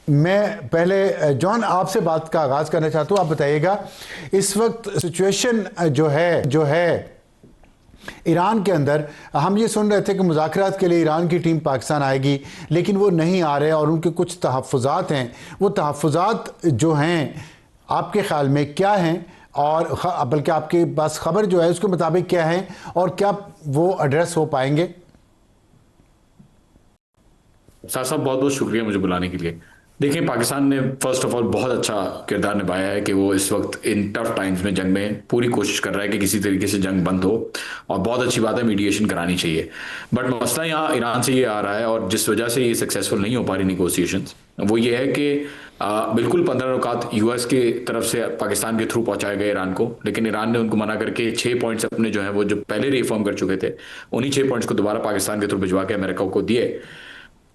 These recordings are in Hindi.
मैं पहले जॉन आपसे बात का आगाज़ करना चाहता हूँ। आप बताइएगा इस वक्त सिचुएशन जो है ईरान के अंदर। हम ये सुन रहे थे कि मुज़ाकरात के लिए ईरान की टीम पाकिस्तान आएगी, लेकिन वो नहीं आ रहे और उनके कुछ तहफ़्फ़ुज़ात हैं। वो तहफ़्फ़ुज़ात जो हैं आपके ख़्याल में क्या हैं, और बल्कि आपके पास ख़बर जो है उसके मुताबिक क्या है, और क्या वो एड्रेस हो पाएंगे? साहब साहब बहुत बहुत शुक्रिया मुझे बुलाने के लिए। देखिए, पाकिस्तान ने फर्स्ट ऑफ ऑल बहुत अच्छा किरदार निभाया है कि वो इस वक्त इन टफ टाइम्स में जंग में पूरी कोशिश कर रहा है कि किसी तरीके से जंग बंद हो। और बहुत अच्छी बात है, मीडिएशन करानी चाहिए। बट मसला यहाँ ईरान से ये आ रहा है, और जिस वजह से ये सक्सेसफुल नहीं हो पा रही निगोसिएशंस, वो ये है कि बिल्कुल 15 नुकात यूएस की तरफ से पाकिस्तान के थ्रू पहुंचाए गए ईरान को, लेकिन ईरान ने उनको मना करके 6 पॉइंट्स अपने जो है वो जो पहले रिफॉर्म कर चुके थे, उन्हीं 6 पॉइंट्स को दोबारा पाकिस्तान के थ्रू भिजवा के अमेरिका को दिए।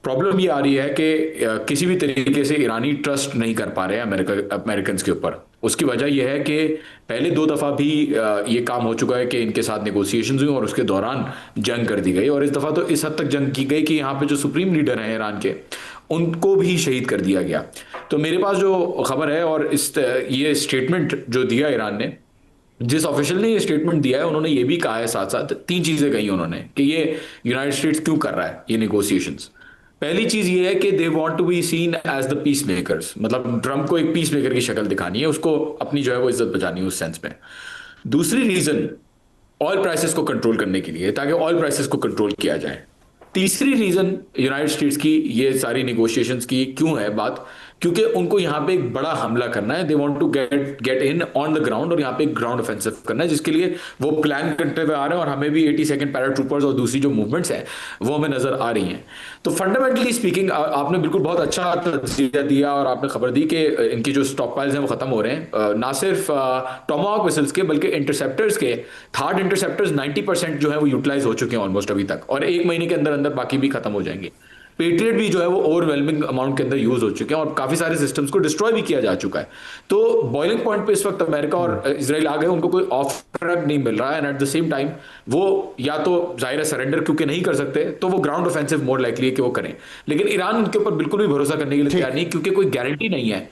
प्रॉब्लम ये आ रही है कि किसी भी तरीके से ईरानी ट्रस्ट नहीं कर पा रहे हैं अमेरिकन के ऊपर। उसकी वजह यह है कि पहले 2 दफा भी ये काम हो चुका है कि इनके साथ नेगोशिएशंस हुई और उसके दौरान जंग कर दी गई, और इस दफा तो इस हद तक जंग की गई कि यहाँ पे जो सुप्रीम लीडर हैं ईरान के, उनको भी शहीद कर दिया गया। तो मेरे पास जो खबर है, और ये स्टेटमेंट जो दिया ईरान ने, जिस ऑफिशियल ने ये स्टेटमेंट दिया है, उन्होंने ये भी कहा है, साथ साथ 3 चीजें कही उन्होंने कि ये यूनाइटेड स्टेट्स क्यों कर रहा है ये निगोशिएशंस। पहली चीज ये है कि they want to be seen as the peace makers, मतलब ट्रम्प को एक पीस मेकर की शक्ल दिखानी है, उसको अपनी जो है वो इज्जत बचानी है उस सेंस में। दूसरी रीजन, ऑयल प्राइसेस को कंट्रोल करने के लिए, ताकि ऑयल प्राइसेस को कंट्रोल किया जाए। तीसरी रीजन यूनाइटेड स्टेट्स की ये सारी निगोशिएशंस की क्यों है बात, क्योंकि उनको यहाँ पे एक बड़ा हमला करना है। They want to get get in on the ground, और यहाँ पे एक ग्राउंड ऑफेंसिव करना है, जिसके लिए वो प्लान करते हुए आ रहे हैं। और हमें भी 82nd पैरा ट्रूपर्स और दूसरी जो मूवमेंट्स हैं वो हमें नजर आ रही हैं। तो फंडामेंटली स्पीकिंग, आपने बिल्कुल बहुत अच्छा तज्जिया दिया, और आपने खबर दी कि इनकी जो स्टॉक पाइल्स हैं वो खत्म हो रहे हैं, ना सिर्फ टोमाहॉक मिसाइल्स के बल्कि इंटरसेप्टर्स के। थर्ड इंटरसेप्टर्स 90% जो है वो यूटिलाइज हो चुके हैं ऑलमोस्ट अभी तक, और 1 महीने के अंदर अंदर बाकी भी खत्म हो जाएंगे। पेट्रियट भी जो है वो ओवरवेलमिंग अमाउंट के अंदर यूज हो चुके हैं, और काफी सारे सिस्टम्स को डिस्ट्रॉय भी किया जा चुका है। तो बॉइलिंग पॉइंट पे इस वक्त अमेरिका और इसराइल आ गए, उनको कोई ऑफ रैंप नहीं मिल रहा है, and at the same time वो या तो जाहिर सरेंडर क्योंकि नहीं कर सकते, तो वो ग्राउंड ऑफेंसिव मोर लाइकली है कि वो करें। लेकिन ईरान उनके ऊपर बिल्कुल भी भरोसा करने के लिए तैयार ठीक। नहीं, क्योंकि कोई गारंटी नहीं है